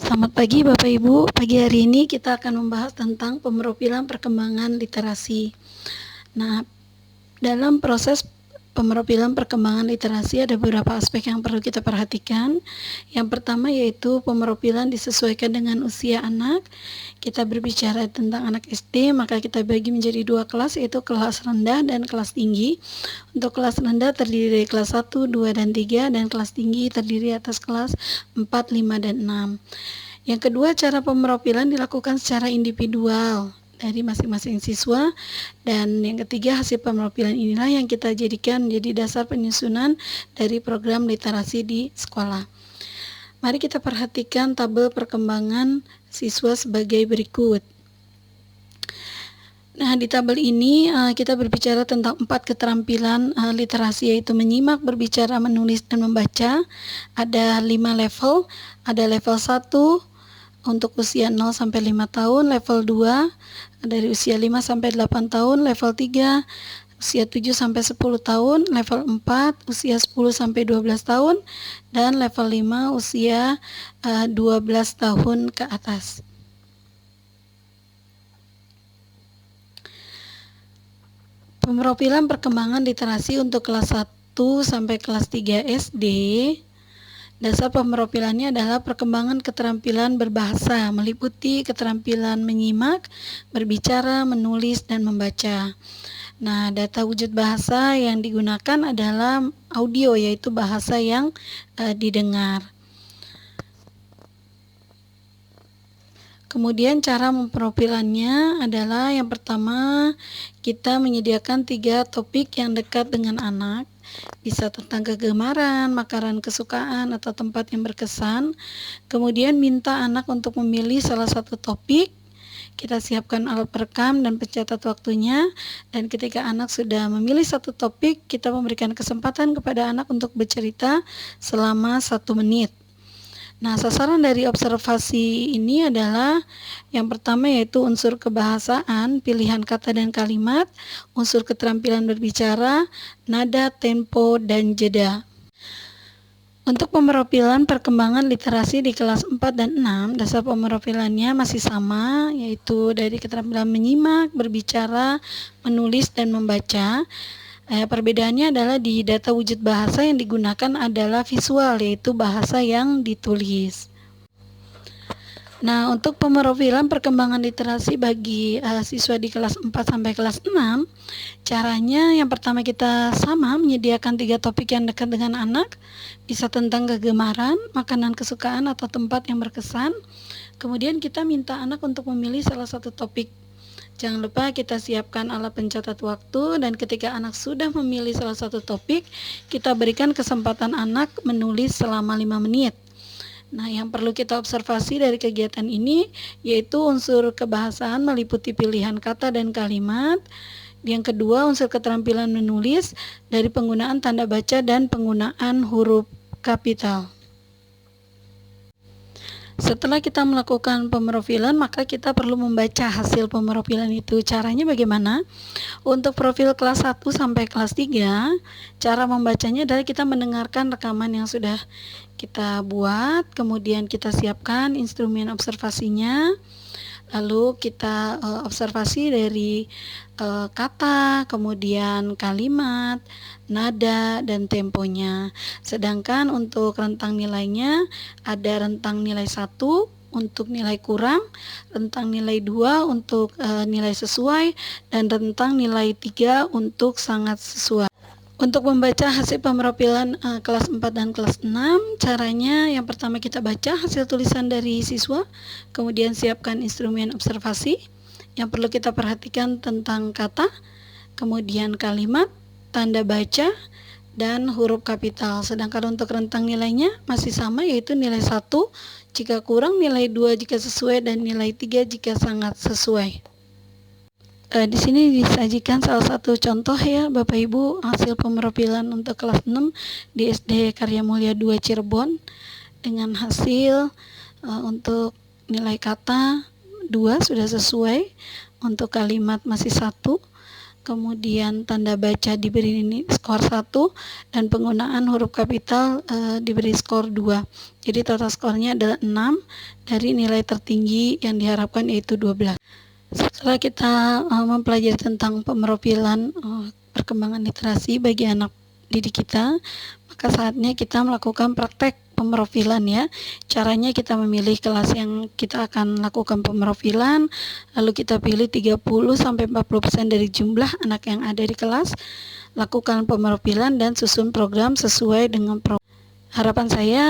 Selamat pagi Bapak Ibu, pagi hari ini kita akan membahas tentang pemrofilan perkembangan literasi. Nah, dalam proses pemrofilan perkembangan literasi ada beberapa aspek yang perlu kita perhatikan. Yang pertama yaitu pemrofilan disesuaikan dengan usia anak. Kita berbicara tentang anak SD, maka kita bagi menjadi dua kelas, yaitu kelas rendah dan kelas tinggi. Untuk kelas rendah terdiri dari kelas 1, 2, dan 3, dan kelas tinggi terdiri atas kelas 4, 5, dan 6. Yang kedua, cara pemrofilan dilakukan secara individual dari masing-masing siswa. Dan yang ketiga, hasil pemrofilan inilah yang kita jadikan menjadi dasar penyusunan dari program literasi di sekolah. Mari kita perhatikan tabel perkembangan siswa sebagai berikut. Nah, di tabel ini kita berbicara tentang 4 keterampilan literasi, yaitu menyimak, berbicara, menulis, dan membaca. Ada 5 level, ada level 1 untuk usia 0 sampai 5 tahun, level 2 dari usia 5 sampai 8 tahun, level 3 usia 7 sampai 10 tahun, level 4 usia 10 sampai 12 tahun, dan level 5 usia 12 tahun ke atas. Pemrofilan perkembangan literasi untuk kelas 1 sampai kelas 3 SD. Dasar pemrofilannya adalah perkembangan keterampilan berbahasa, meliputi keterampilan menyimak, berbicara, menulis, dan membaca. Nah, data wujud bahasa yang digunakan adalah audio, yaitu bahasa yang didengar. Kemudian cara memprofilannya adalah yang pertama, kita menyediakan 3 topik yang dekat dengan anak. Bisa tentang kegemaran, makanan kesukaan, atau tempat yang berkesan. Kemudian minta anak untuk memilih salah satu topik. Kita siapkan alat perekam dan pencatat waktunya. Dan ketika anak sudah memilih satu topik, kita memberikan kesempatan kepada anak untuk bercerita selama 1 menit. Nah, sasaran dari observasi ini adalah yang pertama yaitu unsur kebahasaan, pilihan kata dan kalimat, unsur keterampilan berbicara, nada, tempo, dan jeda. Untuk pemrofilan perkembangan literasi di kelas 4 dan 6, dasar pemrofilannya masih sama, yaitu dari keterampilan menyimak, berbicara, menulis, dan membaca. Perbedaannya adalah di data wujud bahasa yang digunakan adalah visual, yaitu bahasa yang ditulis. Nah, untuk pemrofilan perkembangan literasi bagi siswa di kelas 4 sampai kelas 6, caranya yang pertama kita sama menyediakan 3 topik yang dekat dengan anak, bisa tentang kegemaran, makanan kesukaan, atau tempat yang berkesan. Kemudian kita minta anak untuk memilih salah satu topik. Jangan lupa kita siapkan alat pencatat waktu, dan ketika anak sudah memilih salah satu topik, kita berikan kesempatan anak menulis selama 5 menit. Nah, yang perlu kita observasi dari kegiatan ini yaitu unsur kebahasaan meliputi pilihan kata dan kalimat. Yang kedua, unsur keterampilan menulis dari penggunaan tanda baca dan penggunaan huruf kapital. Setelah kita melakukan pemrofilan, maka kita perlu membaca hasil pemrofilan itu. Caranya bagaimana? Untuk profil kelas 1 sampai kelas 3, cara membacanya adalah kita mendengarkan rekaman yang sudah kita buat, kemudian kita siapkan instrumen observasinya, lalu kita observasi dari kata, kemudian kalimat, nada, dan temponya. Sedangkan untuk rentang nilainya ada rentang nilai 1 untuk nilai kurang, rentang nilai 2 untuk nilai sesuai, dan rentang nilai 3 untuk sangat sesuai. Untuk membaca hasil pemrofilan kelas 4 dan kelas 6, caranya yang pertama kita baca hasil tulisan dari siswa, kemudian siapkan instrumen observasi. Yang perlu kita perhatikan tentang kata, kemudian kalimat, tanda baca, dan huruf kapital. Sedangkan untuk rentang nilainya masih sama, yaitu nilai 1 jika kurang, nilai 2 jika sesuai, dan nilai 3 jika sangat sesuai. Di sini disajikan salah satu contoh ya Bapak Ibu, hasil pemrofilan untuk kelas 6 di SD Karya Mulia 2 Cirebon dengan hasil untuk nilai kata 2 sudah sesuai, untuk kalimat masih 1, kemudian tanda baca diberi skor 1, dan penggunaan huruf kapital diberi skor 2. Jadi total skornya adalah 6 dari nilai tertinggi yang diharapkan yaitu 12. Setelah kita mempelajari tentang pemerofilan perkembangan literasi bagi anak didik kita, maka saatnya kita melakukan praktek pemerofilan ya. Caranya kita memilih kelas yang kita akan lakukan pemerofilan, lalu kita pilih 30-40% dari jumlah anak yang ada di kelas, lakukan pemerofilan dan susun program sesuai dengan program. Harapan saya